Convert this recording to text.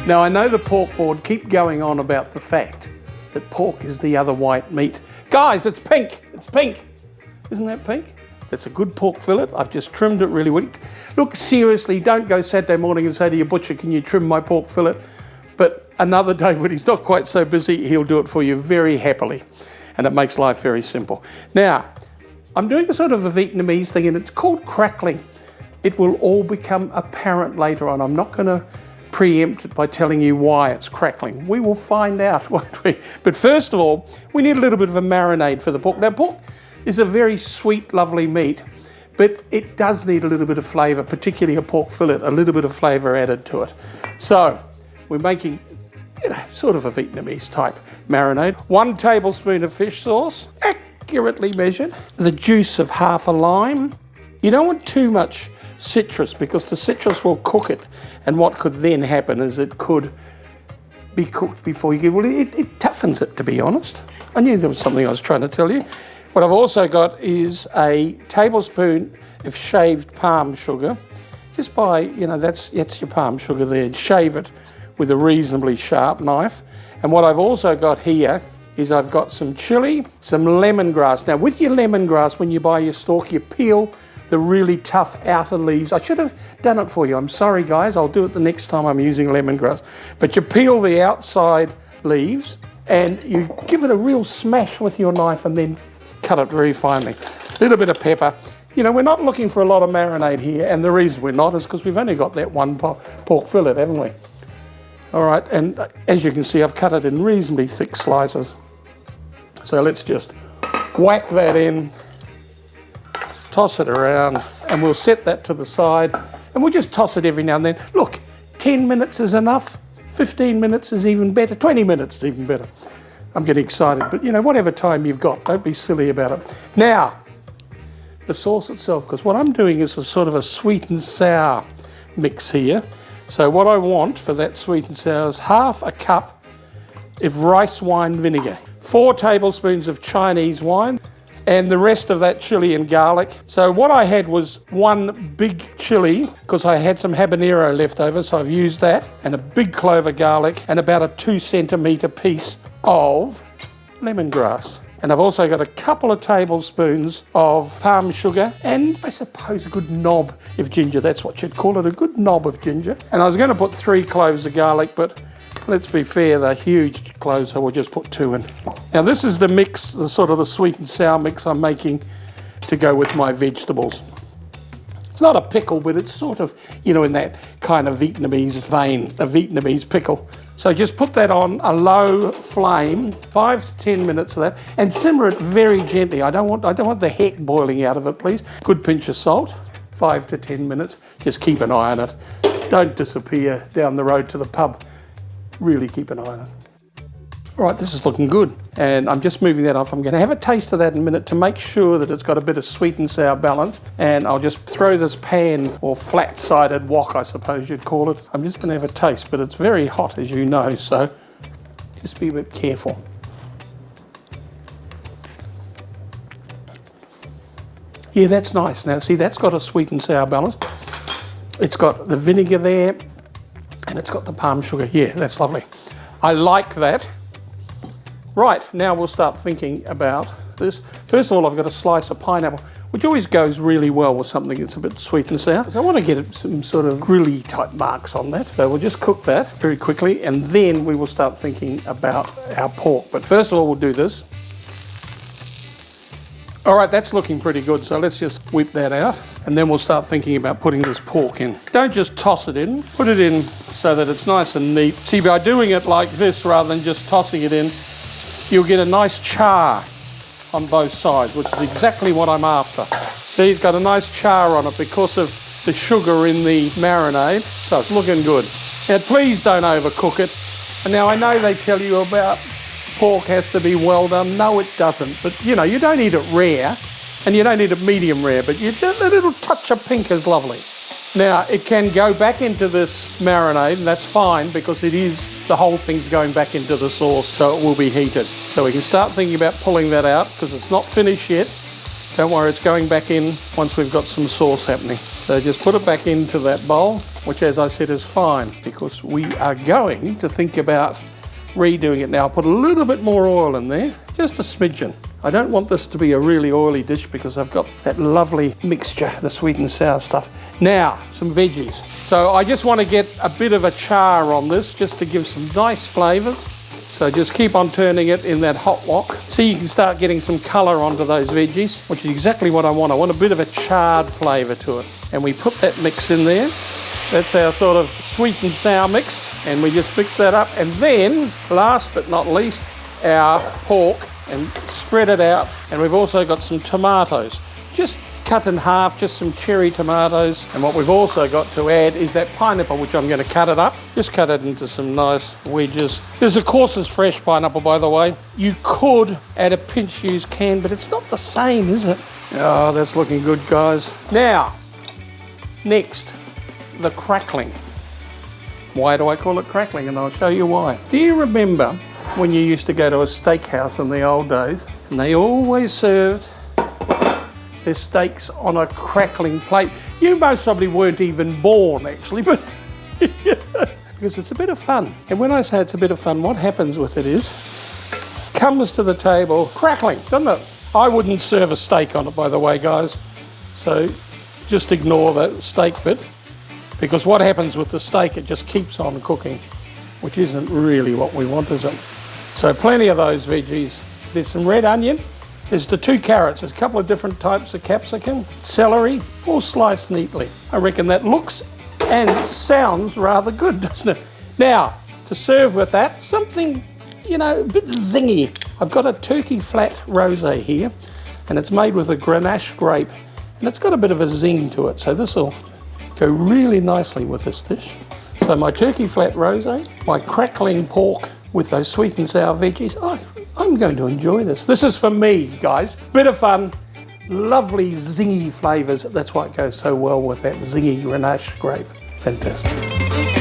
Now, I know the pork board keep going on about the fact that pork is the other white meat. Guys, it's pink. It's pink. Isn't that pink? It's a good pork fillet. I've just trimmed it really well. Look, seriously, don't go Saturday morning and say to your butcher, can you trim my pork fillet? But another day when he's not quite so busy, he'll do it for you very happily. And it makes life very simple. Now, I'm doing a sort of a Vietnamese thing, and it's called crackling. It will all become apparent later on. I'm not going to preempt it by telling you why it's crackling. We will find out, won't we? But first of all, we need a little bit of a marinade for the pork. Now, pork is a very sweet, lovely meat, but it does need a little bit of flavour, particularly a pork fillet, a little bit of flavour added to it. So we're making, sort of a Vietnamese type marinade. 1 tablespoon of fish sauce, accurately measured. The juice of half a lime. You don't want too much citrus because the citrus will cook it, and what could then happen is it could be cooked before you give. Well, it toughens it, to be honest. I knew there was something I was trying to tell you. What I've also got is a tablespoon of shaved palm sugar. Just by, that's your palm sugar there. Shave it with a reasonably sharp knife. And what I've also got here is I've got some chilli, some lemongrass. Now, with your lemongrass, when you buy your stalk, you peel the really tough outer leaves. I should have done it for you. I'm sorry, guys. I'll do it the next time I'm using lemongrass. But you peel the outside leaves and you give it a real smash with your knife and then cut it very finely. A little bit of pepper. We're not looking for a lot of marinade here, and the reason we're not is because we've only got that 1 pork fillet, haven't we? All right, and as you can see, I've cut it in reasonably thick slices. So let's just whack that in, toss it around, and we'll set that to the side, and we'll just toss it every now and then. Look, 10 minutes is enough, 15 minutes is even better, 20 minutes is even better. I'm getting excited, but whatever time you've got, don't be silly about it. Now, the sauce itself, because what I'm doing is a sort of a sweet and sour mix here. So what I want for that sweet and sour is half a cup of rice wine vinegar, 4 tablespoons of Chinese wine, and the rest of that chili and garlic. So what I had was 1 big chili, because I had some habanero left over, so I've used that, and a big clove of garlic, and about a 2 centimetre piece of lemongrass. And I've also got a couple of tablespoons of palm sugar, and I suppose a good knob of ginger. That's what you'd call it, a good knob of ginger. And I was going to put 3 cloves of garlic, but let's be fair, they're huge cloves, so we'll just put 2 in. Now this is the mix, the sort of the sweet and sour mix I'm making to go with my vegetables. It's not a pickle, but it's sort of, in that kind of Vietnamese vein, a Vietnamese pickle. So just put that on a low flame, 5 to 10 minutes of that, and simmer it very gently. I don't want the heck boiling out of it, please. Good pinch of salt, 5 to 10 minutes. Just keep an eye on it. Don't disappear down the road to the pub. Really keep an eye on it. All right, this is looking good. And I'm just moving that off. I'm going to have a taste of that in a minute to make sure that it's got a bit of sweet and sour balance. And I'll just throw this pan, or flat-sided wok, I suppose you'd call it. I'm just going to have a taste, but it's very hot, as you know, so just be a bit careful. Yeah, that's nice. Now, see, that's got a sweet and sour balance. It's got the vinegar there, and it's got the palm sugar. Yeah, that's lovely. I like that. Right, now we'll start thinking about this. First of all, I've got a slice of pineapple, which always goes really well with something that's a bit sweet and sour. So I want to get some sort of grilly type marks on that. So we'll just cook that very quickly, and then we will start thinking about our pork. But first of all, we'll do this. All right, that's looking pretty good, so let's just whip that out, and then we'll start thinking about putting this pork in. Don't just toss it in, put it in so that it's nice and neat. See, by doing it like this rather than just tossing it in, you'll get a nice char on both sides, which is exactly what I'm after. See, it's got a nice char on it because of the sugar in the marinade, so it's looking good. Now, please don't overcook it. And now, I know they tell you about pork has to be well done. No, it doesn't. But, you don't eat it rare, and you don't eat it medium rare, but a little touch of pink is lovely. Now, it can go back into this marinade, and that's fine because the whole thing's going back into the sauce, so it will be heated. So we can start thinking about pulling that out because it's not finished yet. Don't worry, it's going back in once we've got some sauce happening. So just put it back into that bowl, which as I said is fine, because we are going to think about redoing it now. I'll put a little bit more oil in there, just a smidgen. I don't want this to be a really oily dish because I've got that lovely mixture, the sweet and sour stuff. Now, some veggies. So I just want to get a bit of a char on this just to give some nice flavours. So just keep on turning it in that hot wok. See, you can start getting some colour onto those veggies, which is exactly what I want. I want a bit of a charred flavour to it. And we put that mix in there. That's our sort of sweet and sour mix. And we just mix that up. And then, last but not least, our pork, and spread it out. And we've also got some tomatoes. Just cut in half, just some cherry tomatoes. And what we've also got to add is that pineapple, which I'm going to cut it up. Just cut it into some nice wedges. This, of course, is fresh pineapple, by the way. You could add a pinch use can, but it's not the same, is it? Oh, that's looking good, guys. Now, next, the crackling. Why do I call it crackling? And I'll show you why. Do you remember when you used to go to a steakhouse in the old days, and they always served their steaks on a crackling plate? You most probably weren't even born, actually, but because it's a bit of fun. And when I say it's a bit of fun, what happens with it is, comes to the table crackling, doesn't it? I wouldn't serve a steak on it, by the way, guys. So just ignore the steak bit, because what happens with the steak, it just keeps on cooking, which isn't really what we want, is it? So plenty of those veggies. There's some red onion. There's the 2 carrots. There's a couple of different types of capsicum. Celery, all sliced neatly. I reckon that looks and sounds rather good, doesn't it? Now, to serve with that, something, you know, a bit zingy. I've got a turkey flat rosé here, and it's made with a Grenache grape, and it's got a bit of a zing to it. So this will go really nicely with this dish. So my turkey flat rosé, my crackling pork with those sweet and sour veggies. Oh, I'm going to enjoy this. This is for me, guys. Bit of fun, lovely zingy flavours. That's why it goes so well with that zingy Grenache grape. Fantastic.